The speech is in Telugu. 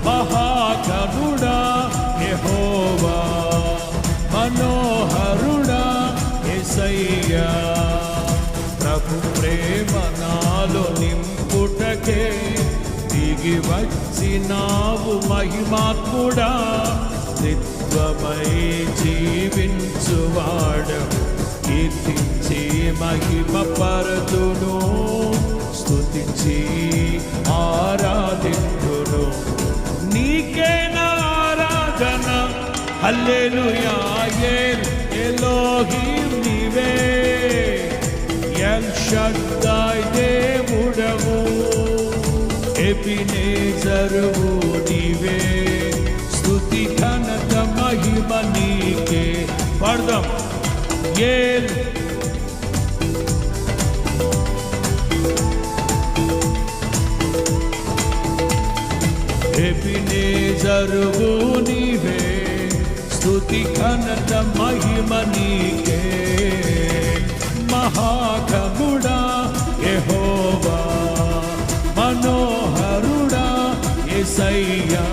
మహాగణుడా యెహోవా, మనోహరుడా యేసయ్యా. ప్రభు ప్రేమ నాలో నింపుటకే దిగి వచ్చినావు మహిమాత్ముడా. నిత్యమై జీవించువాడవు, కీర్తించి మహిమ పరతును, స్తుతించి ఆరాధింతును. నీకే నా ఆరాధన, హల్లెలూయా. ఎలోహీం నీవే, ఎల్ షద్దాయ్ దేవుడవు, ఎబినేజరువు నీవే. స్తుతి ఘనత మహిమ నీకే. పాడదాం. ఏల్ ఎబినేజరువు నీవే, స్తుతి ఘనత మహిమ నీకే. మహాగణుడా యెహోవా, మనోహరుడా యేసయ్యా.